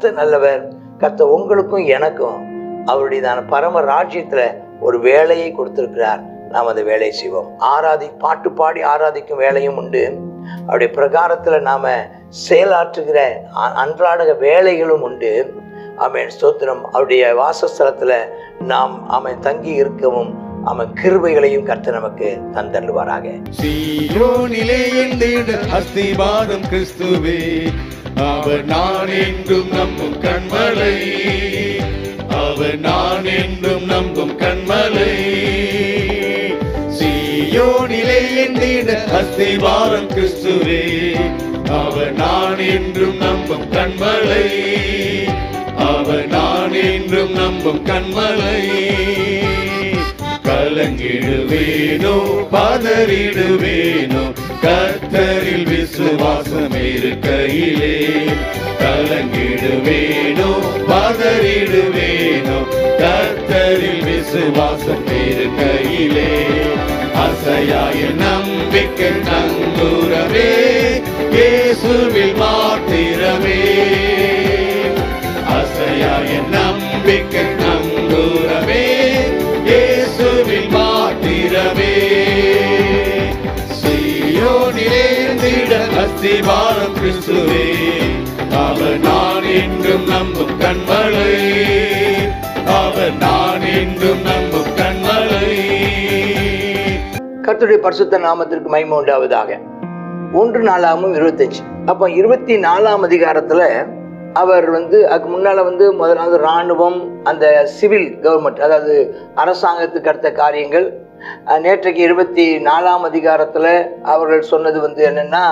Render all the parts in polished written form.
கர்த்தர் நல்லவர். கர்த்தர் உங்களுக்கும் எனக்கும் அவருடையதான பரம ராஜ்யத்துல ஒரு வேலையை கொடுத்திருக்கிறார். நாம் அந்த வேலையை செய்வோம். பாட்டு பாடி ஆராதிக்கும் வேலையும் உண்டு. அவருடைய பிரகாரத்துல நாம செயலாற்றுகிற அன்றாட வேலைகளும் உண்டு. ஆமென், ஸ்தோத்திரம். அவருடைய வாசஸ்தலத்துல நாம் அவன் தங்கி இருக்கவும் அவன் கிருபைகளையும் கர்த்தர் நமக்கு தந்தருவாராக. சீயோனிலே எந்திட அஸ்திவாரம் கிறிஸ்துவே, அவர் நான் என்றும் நம்பும் கண்மலை, அவர் நான் என்றும் நம்பும் கண்மலை. சீயோனிலே எந்திட அஸ்திவாரம் கிறிஸ்துவே, அவர் நான் என்றும் நம்பும் கண்மலை, அவர் நான் என்றும் நம்பும் கண்மலை. கலங்கிடுவேனோ பதறிடுவேனோ கர்த்தரில் விசுவாசம் இருக்கையிலே, கலங்கிடுவேனோ பதறிடுவேனோ கர்த்தரில் விசுவாசம் இருக்கையிலே. அசையாய நம்பிக்கை நங்கூரவே, இயேசுவில் மாத்திரமே. அசையாய நம்பிக்கை நங்கூரவே, இயேசுவில் மாத்திரமே. சீயோனிலே எந்திட அஸ்திவாரம் கிறிஸ்துவே, அவர் நான் என்றும் நம்பும் கண்மலை, அவர் நான் என்றும் நம்பும் கண்மலை. கர்த்தருடைய பரிசுத்த நாமத்திற்கு மகிமை உண்டாவதாக. 1 நாளாகமம் 25. அப்போ 24ஆம் அதிகாரத்துல அவர் அதுக்கு முன்னால முதலாவது இராணுவம், அந்த சிவில் கவர்மெண்ட், அதாவது அரசாங்கத்துக்கு அடுத்த காரியங்கள். நேற்றைக்கு 24ஆம் அதிகாரத்தில் அவர்கள் சொன்னது என்னென்னா,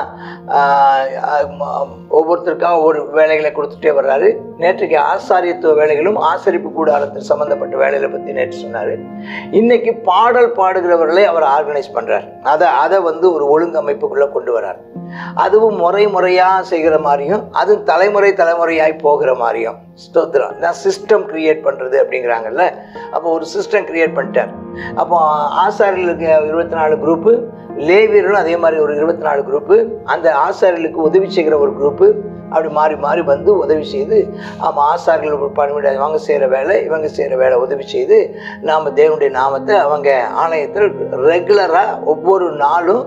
ஒவ்வொருத்தருக்காக ஒவ்வொரு வேலைகளை கொடுத்துட்டே வர்றாரு. நேற்றைக்கு ஆசாரியத்துவ வேலைகளும் ஆசரிப்பு கூடாரத்தில் சம்மந்தப்பட்ட வேலைகளை பற்றி நேற்று சொன்னார். இன்னைக்கு பாடல் பாடுகிறவர்களை அவர் ஆர்கனைஸ் பண்ணுறார். அதை ஒரு ஒழுங்கமைப்புக்குள்ளே கொண்டு வர்றார். அதுவும் முறையாக செய்கிற மாதிரியும், அதுவும் தலைமுறையாய் போகிற மாதிரியும். ஸ்தோத்திரம். நான் சிஸ்டம் கிரியேட் பண்ணுறது அப்படிங்கிறாங்கல்ல. அப்போ ஒரு சிஸ்டம் கிரியேட் பண்ணிட்டார். அப்போ ஆசாரியர்களுக்கு 24 குரூப்பு, லேவியர்களும் அதே மாதிரி ஒரு 24 குரூப்பு, அந்த ஆசாரியர்களுக்கு உதவி செய்கிற ஒரு குரூப்பு, அப்படி மாறி உதவி செய்து ஆசாரியர்கள் பணிவிட அவங்க செய்கிற வேலை, இவங்க செய்கிற வேலை உதவி செய்து நாம் தேவனுடைய நாமத்தை அவங்க ஆலயத்தில் ரெகுலராக ஒவ்வொரு நாளும்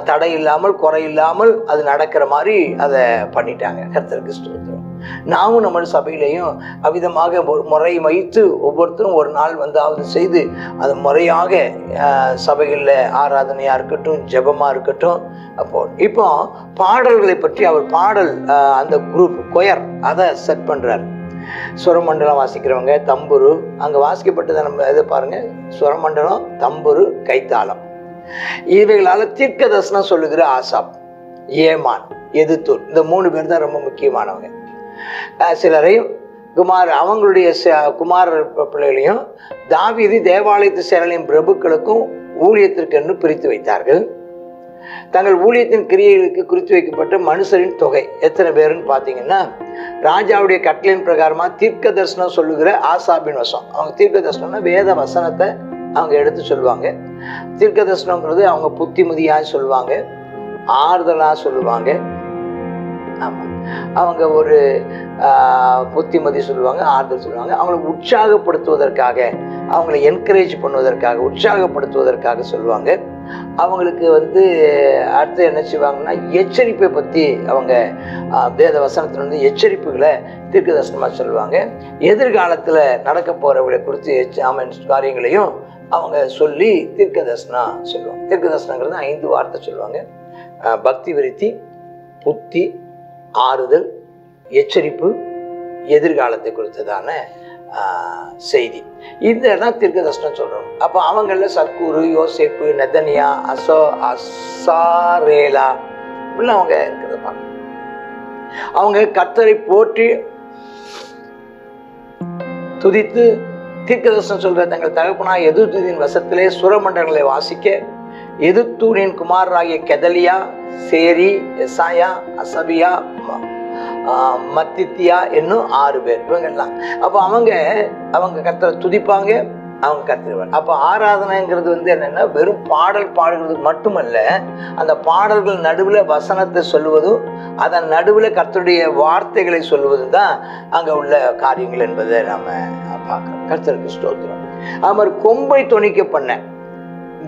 தடை இல்லாமல் குறை இல்லாமல் அது நடக்கிற மாதிரி அதை பண்ணிட்டாங்க. கர்த்தருக்கு ஸ்தோத்திரம். நாமும் நம்ம சபையிலையும் அவ்விதமாக முறை வைத்து ஒவ்வொருத்தரும் ஒரு நாள் செய்து அது முறையாக சபைகளில் ஆராதனையாக இருக்கட்டும், ஜெபமாக இருக்கட்டும். இப்போ பாடல்களை பற்றி அவர் பாடல் அந்த குரூப் கொயர் அதை செட் பண்ணுறார். சுரமண்டலம் வாசிக்கிறவங்க, தம்புரு அங்கே வாசிக்கப்பட்டதை நம்ம இதை பாருங்கள். சுரமண்டலம், தம்புரு, கைத்தாளம், இவைகளால் தீர்க்க தரிசனம் சொல்லுகிற ஆசாப், ஏமான், எதுத்தூர், இந்த 3 பேர் தான் ரொம்ப முக்கியமானவங்க. சிலரையும் அவங்களுடைய குமார பிள்ளைகளையும் தாவீது தேவாலயத்து சேரலையும் பிரபுக்களுக்கும் ஊழியத்திற்கு என்று பிரித்து வைத்தார்கள். தங்கள் ஊழியத்தின் கிரியைகளுக்கு குறித்து வைக்கப்பட்ட மனுஷரின் தொகை எத்தனை பேருன்னு பார்த்தீங்கன்னா, ராஜாவுடைய கட்டளையின் பிரகாரமாக தீர்க்க தரிசனம் சொல்லுகிற ஆசாபின் வசம். அவங்க தீர்க்க தரிசனம்னா வேத வசனத்தை அவங்க எடுத்து சொல்லுவாங்க. தீர்க்க தரிசனங்கிறது அவங்க புத்திமதியாக சொல்லுவாங்க, ஆறுதலாக சொல்லுவாங்க. ஆமாம், அவங்க ஒரு புத்திமதி சொல்லுவாங்க, ஆறுதல் சொல்லுவாங்க. அவங்களை உற்சாகப்படுத்துவதற்காக, அவங்களை என்கரேஜ் பண்ணுவதற்காக, உற்சாகப்படுத்துவதற்காக சொல்லுவாங்க. அவங்களுக்கு அடுத்து என்ன செய்வாங்கன்னா, எச்சரிப்பை பற்றி அவங்க வேத வசனத்தில் எச்சரிப்புகளை தீர்க்க தரிசனமாக சொல்லுவாங்க. எதிர்காலத்தில் நடக்க போகிறவங்களை குறித்து காரியங்களையும் அவங்க சொல்லி தீர்க்க தரிசனம் சொல்லுவாங்க. தீர்க்க தரிசனங்கிறது 5 வார்த்தை சொல்லுவாங்க. பக்தி விருத்தி, புத்தி, ஆறுதல், எச்சரிப்பு, எதிர்காலத்தை குறித்ததான செய்தி. இதெல்லாம் தீர்க்க தரிசனம் சொல்றோம். அப்போ அவங்கள சக்கூரு, யோசேப்பு, நெதனியா, அசாரேலா உள்ள அவங்க இருக்கிறத பார்க்கணும். அவங்க கர்த்தரை போற்றி துதித்து தீர்க்க தரிசனம் சொல்ற தங்கள் தகப்பனாய் எதுத்தூரின் வசத்திலே சுரமண்டலங்களை வாசிக்க, எதுத்தூரின் குமாரராகிய கெதலியா, சேரி, எசாயா, அசபியா, மத்தித்தியா என்னும் 6 பேர் இவங்கெல்லாம். அப்போ அவங்க கர்த்தரை துதிப்பாங்க, அவங்க கத்துருவாங்க. அப்போ ஆராதனைங்கிறது வந்து என்னன்னா வெறும் பாடல் பாடுறது மட்டுமல்ல, அந்த பாடல்கள் நடுவில் வசனத்தை சொல்லுவதும் அதன் நடுவில் கர்த்தருடைய வார்த்தைகளை சொல்லுவதும் தான் அங்கே உள்ள காரியங்கள் என்பதை நாம பார்க்கிறோம். கர்த்தருக்கு ஸ்தோத்திரம். அது மாதிரி கொம்பை தொனிக்க பண்ண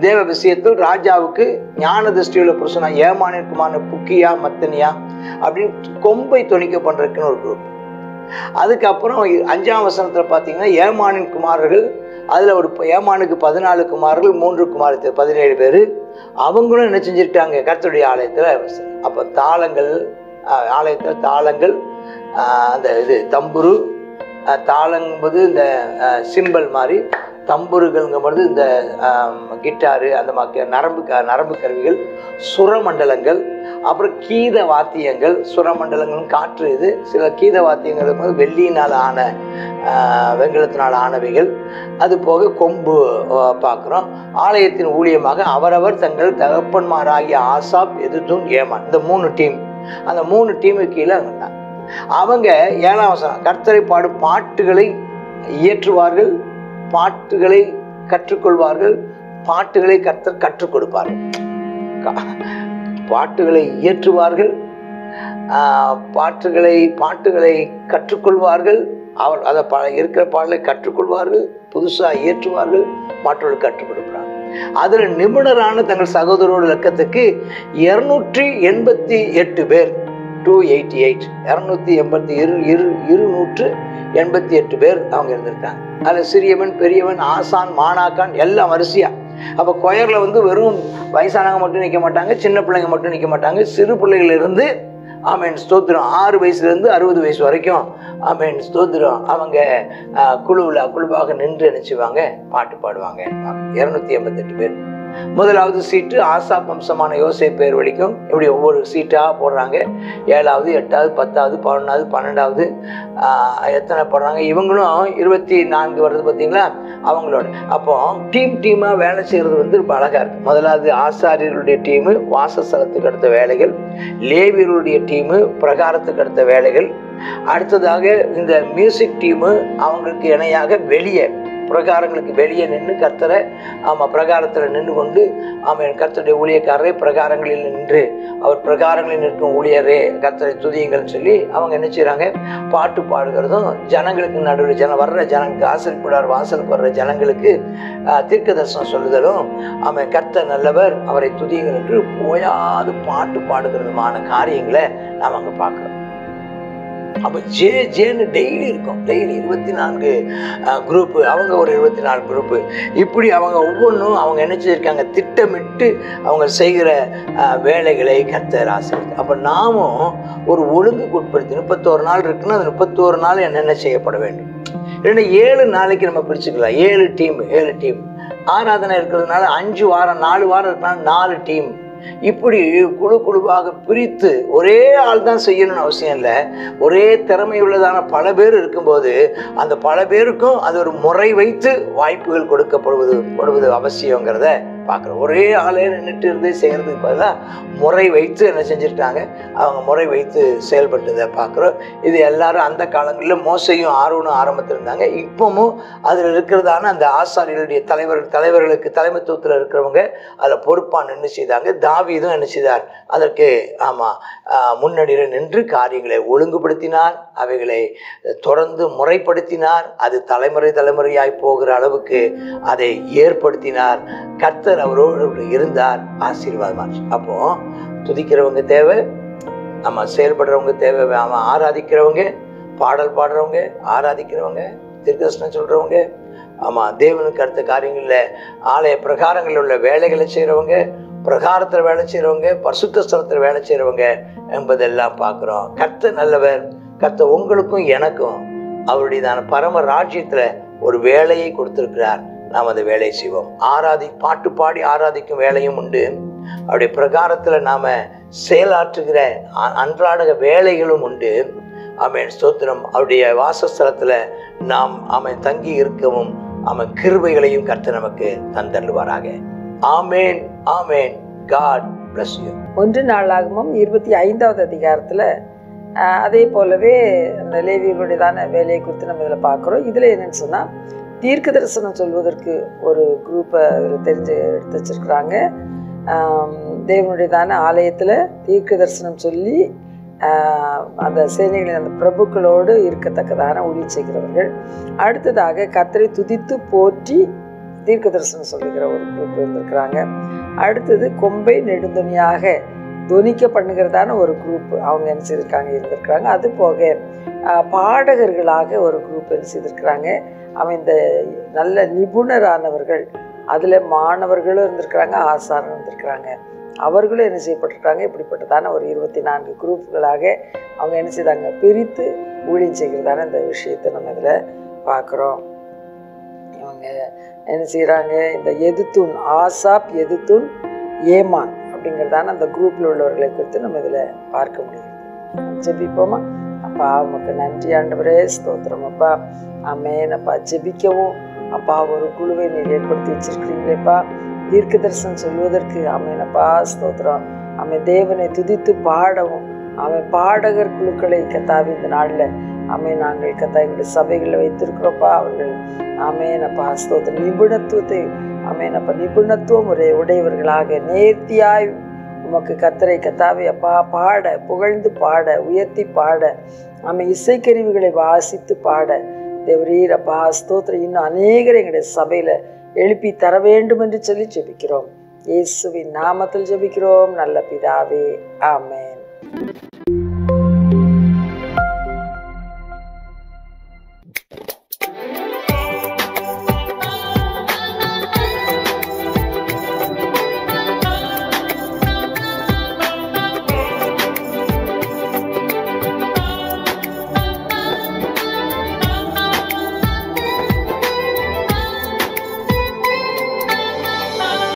தேவ விஷயத்தில் ராஜாவுக்கு ஞான திருஷ்டியுள்ள புருஷனா ஏமானிற்குமான புக்கியா மத்தனியா அப்படின்னு கொம்பை தொனிக்க பண்றதுக்குன்னு ஒரு குரூப். அதுக்கப்புறம் 5ஆம் வசனத்துல பார்த்தீங்கன்னா ஏமானின் குமாரர்கள், அதுல ஒரு ஏமானுக்கு 14 குமாரர்கள், 3 குமாரத்தில் 17 பேர். அவங்களும் என்ன செஞ்சிருக்காங்க கர்த்தருடைய ஆலயத்துல. அப்போ தாளங்கள், ஆலயத்துல தாளங்கள், அந்த இது தம்புரு, தாளங்கும்போது இந்த சிம்பல் மாதிரி, தம்புருகள்ங்கும்போது இந்த கிட்டாரு, அந்த மாதிரி நரம்பு கருவிகள், சுரமண்டலங்கள், அப்புறம் கீத வாத்தியங்கள். சுரமண்டலங்களும் காற்று, இது சில கீத வாத்தியங்கள் போது வெள்ளியினால் ஆன வெண்கலத்தினால் ஆனவைகள். அது போக கொம்பு பார்க்குறோம். ஆலயத்தின் ஊழியமாக அவரவர் தங்கள் தகப்பன்மாராகிய ஆசாப், எதுதூன், ஏமான், இந்த 3 டீம். அந்த 3 டீமுக்கு கீழே அவங்க அவங்க 7ஆம் வசனம் கர்த்தரை பாடும் பாட்டுகளை இயற்றுவார்கள், பாட்டுகளை கற்றுக்கொள்வார்கள், பாட்டுகளை கர்த்தர் கற்றுக் கொடுப்பார்கள். பாட்டுகளை இயற்றுவார்கள், பாட்டுகளை கற்றுக்கொள்வார்கள். அவர் அதை இருக்கிற பாடலை கற்றுக்கொள்வார்கள், புதுசாக இயற்றுவார்கள், மற்றவர்கள் கற்றுக் கொடுப்பார்கள். அதில் நிபுணரான தங்கள் சகோதரோட இலக்கத்துக்கு 288 பேர், 288, 288 பேர் அவங்க இருந்திருக்காங்க. அதில் சிறியவன், பெரியவன், ஆசான், மானாக்கான் எல்லாம் வரிசையா. அப்போ கொயரில் வந்து வெறும் வயசானவங்க மட்டும் நிற்க மாட்டாங்க, சின்ன பிள்ளைங்க மட்டும் நிற்க மாட்டாங்க. சிறு பிள்ளைகள் இருந்து ஆமேன் ஸ்தோத்திரம் 6 வயசுலேருந்து 60 வயசு வரைக்கும் ஆமேன் ஸ்தோத்திரம் அவங்க குழுவாக நின்று நினைச்சுவாங்க, பாட்டு பாடுவாங்க. 288 பேர். முதலாவது சீட்டு ஆசாப் வம்சமான யோசேப்பு பேர் வரைக்கும் இப்படி ஒவ்வொரு சீட்டாக போடுறாங்க. 7வது, 8வது, 10வது, 11வது, 12வது எத்தனை போடுறாங்க. இவங்களும் 24 வருது பார்த்தீங்களா அவங்களோட. அப்போ டீமாக வேலை செய்கிறது வந்து ரொம்ப அழகாக இருக்குது. முதலாவது ஆசாரியர்களுடைய டீமு வாசஸ்தலத்துக்கு அடுத்த வேலைகள், லேவியர்களுடைய டீமு பிரகாரத்துக்கு அடுத்த வேலைகள், அடுத்ததாக இந்த மியூசிக் டீமு அவங்களுக்கு இணையாக வெளியே பிரகாரங்களுக்கு வெளியே நின்று கர்த்தரை பிரகாரத்தில் நின்று கொண்டு கர்த்தருடைய ஊழியக்காரரை பிரகாரங்களில் நின்று அவர் பிரகாரங்களில் நிற்கும் ஊழியரே கர்த்தரை துதியுங்கள்னு சொல்லி அவங்க என்ன செய்கிறாங்க, பாட்டு பாடுகிறதும் ஜனங்களுக்கு நடுவில் வர்ற ஜனங்களுக்கு ஆசரிப்புடார் வாசலுக்கு வர்ற ஜனங்களுக்கு தீர்க்க தரிசனம் சொல்லுதலும் கர்த்தர் நல்லவர் அவரை துதியுங்கள் என்று போயாது பாட்டு பாடுகிறதுமான காரியங்களை நாம் அங்கே பார்க்குறோம். அப்போ ஜேன்னு டெய்லி இருக்கும். டெய்லி 24 குரூப்பு, அவங்க ஒரு 24 குரூப்பு. இப்படி அவங்க ஒவ்வொன்றும் அவங்க என்ன செஞ்சிருக்காங்க, திட்டமிட்டு அவங்க செய்கிற வேலைகளை கர்த்தர் ஆசீர்வதித்தார். அப்போ நாமும் ஒரு ஒழுங்குக்கு உட்படுத்தி 31 நாள் இருக்குன்னா அந்த 31 நாள் என்னென்ன செய்யப்பட வேண்டும். இல்லைன்னா 7 நாளைக்கு நம்ம பிரிச்சுக்கலாம். 7 டீம் ஆராதனை இருக்கிறதுனால 5 வாரம் 4 வாரம் இருக்குன்னா 4 டீம். இப்படி குழுவாக பிரித்து ஒரே ஆள் தான் செய்யணும்னு அவசியம் இல்லை. ஒரே திறமை உள்ளதான பல பேர் இருக்கும்போது அந்த பல பேருக்கும் அது ஒரு முறை வைத்து வாய்ப்புகள் கொடுக்கப்படுவது அவசியங்கிறத பார்க்குறோம். ஒரே ஆளே நின்றுட்டு இருந்து செய்கிறதுக்கு பதிலாக முறை வைத்து என்ன செஞ்சுருக்காங்க, அவங்க முறை வைத்து செயல்பட்டதை பார்க்குறோம். இது எல்லாரும் அந்த காலங்களில் மோசையும் ஆரோனும் ஆரம்பத்தில் இருந்தாங்க. இப்போவும் அதில் இருக்கிறதான அந்த ஆசாரியர்களுடைய தலைவர்களுக்கு தலைமைத்துவத்தில் இருக்கிறவங்க அதில் பொறுப்பாக நின்று செய்தாங்க. தாவீதும் என்ன செய்தார், அதற்கு முன்னணியில் நின்று காரியங்களை ஒழுங்குபடுத்தினார், அவைகளை தொடர்ந்து முறைப்படுத்தினார். அது தலைமுறையாய் போகிற அளவுக்கு அதை ஏற்படுத்தினார். கர்த்தர் அவரோடு இருந்தார், ஆசீர்வாதமாச்சு. அப்போ துதிக்கிறவங்க தேவை, நம்ம செயல்படுறவங்க தேவை, ஆராதிக்கிறவங்க, பாடல் பாடுறவங்க, ஆராதிக்கிறவங்க, தீர்க்கதரிசனம் சொல்றவங்க, தேவனுக்கு அடுத்த காரியங்களில் ஆலய பிரகாரங்களில் உள்ள வேலைகளை செய்கிறவங்க, பிரகாரத்தில் வேலை செய்கிறவங்க, பரிசுத்த ஸ்தலத்தில் வேலை செய்கிறவங்க என்பதெல்லாம் பார்க்குறோம். கர்த்தர் நல்லவர். கர்த்தர் உங்களுக்கும் எனக்கும் அவருடையதான பரம ராஜ்யத்தில் ஒரு வேலையை கொடுத்திருக்கிறார். நாம் அந்த வேலையை செய்வோம். பாட்டு பாடி ஆராதிக்கும் வேலையும் உண்டு. அவருடைய பிரகாரத்தில் நாம் செயலாற்றுகிற அன்றாட வேலைகளும் உண்டு. ஆமென் ஸ்தோத்திரம். அவருடைய வாசஸ்தலத்தில் நாம் தங்கி இருக்கவும் கிருபைகளையும் கர்த்தர் நமக்கு தந்தருவாராக. ஆமென் ஆமென். God bless you. 1 நாளாகமம் 25வது அதிகாரத்தில் அதே போலவே அந்த லேவியர்களுடையதான வேலையை குறித்து நம்ம இதில் பார்க்குறோம். இதில் என்னன்னு சொன்னால் தீர்க்க தரிசனம் சொல்வதற்கு ஒரு குரூப்பை அதில் தெரிஞ்சு எடுத்து வச்சிருக்கிறாங்க. தேவனுடையதான ஆலயத்தில் தீர்க்க தரிசனம் சொல்லி அந்த சேனைகளின் அந்த பிரபுக்களோடு இருக்கத்தக்கதான ஊழியம் செய்கிறவர்கள். அடுத்ததாக கர்த்தரை துதித்து போற்றி தீர்க்க தரிசனம் சொல்லுகிற ஒரு குரூப் இருந்திருக்கிறாங்க. அடுத்தது கொம்பை நெடுந்துணியாக துணிக்க பண்ணுகிறதான ஒரு குரூப் அவங்க என்ன செய்திருக்காங்க இருந்திருக்கிறாங்க. அது போக பாடகர்களாக ஒரு குரூப் என்ன செய்திருக்கிறாங்க. அவன் இந்த நல்ல நிபுணரானவர்கள், அதில் மாணவர்களும் இருந்திருக்கிறாங்க, ஆசாரம் இருந்திருக்கிறாங்க, அவர்களும் என்ன செய்யப்பட்டிருக்காங்க. இப்படிப்பட்டதான ஒரு 24 குரூப்புகளாக அவங்க என்ன செய்தாங்க, பிரித்து ஊழியம் செய்கிறதான இந்த விஷயத்தை நம்ம இதில் பார்க்குறோம். இவங்க என்ன செய்கிறாங்க, இந்த எதுத்தூன், ஆசாப், எதுத்தூன், ஏமான் அப்படிங்கிறதான அந்த குரூப்பில் உள்ளவர்களை குறித்து நம்ம இதில் பார்க்க முடியுது. ஜெபிப்போமா. அப்பா உமக்கு நன்றி ஆண்டவரே, ஸ்தோத்திரம் அப்பா. ஆமென் அப்பா. ஜெபிக்கவும் அப்பா ஒரு குழுவை நீர் ஏற்படுத்தி வச்சிருக்கிறீங்களேப்பா, தீர்க்க தரிசனம் சொல்வதற்கு. ஆமெனப்பா, ஸ்தோத்திரம். அவன் தேவனை துதித்து பாடவும் அவன் பாடகர் குழுக்களை கத்தாவி இந்த நாளில் நாங்கள் கத்தா எங்களுடைய சபைகளில் வைத்திருக்கிறோப்பா. அவர்கள் ஆமெனப்பா, ஸ்தோத்திரம், நிபுணத்துவத்தை ஆமெனப்பா நிபுணத்துவம் உடையவர்களாக நேர்த்தியாய் உமக்கு கத்தரை கத்தாவை அப்பா பாட, புகழ்ந்து பாட, உயர்த்தி பாட, இசைக்கருவிகளை வாசித்து பாட தேவரீர் அப்பா ஸ்தோத்திரம். இன்னும் அநேகரை எங்களுடைய சபையில் எழுப்பி தர வேண்டும் என்று சொல்லி ஜெபிக்கிறோம். இயேசுவின் நாமத்தில் ஜெபிக்கிறோம் நல்ல பிதாவே, ஆமென்.